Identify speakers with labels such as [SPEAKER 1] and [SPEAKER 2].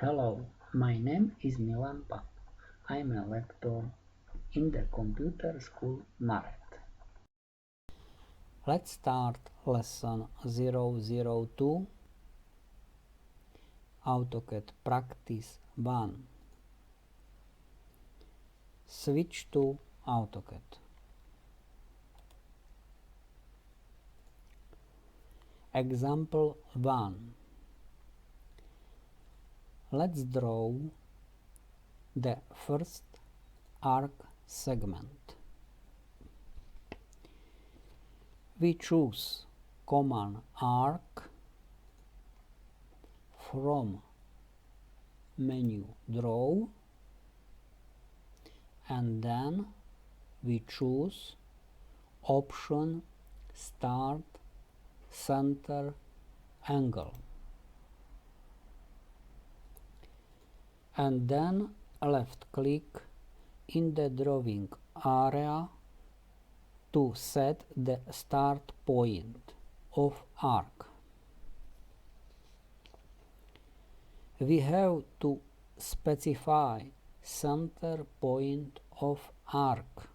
[SPEAKER 1] Hello, my name is Milan Pap. I am a lecturer in the computer school Maret.
[SPEAKER 2] Let's start lesson 002, AutoCAD Practice 1. Switch to AutoCAD. Example 1. Let's draw the first arc segment. We choose command arc from menu draw, and then we choose option start center angle, and then left click in the drawing area to set the start point of arc. We have to specify center point of arc.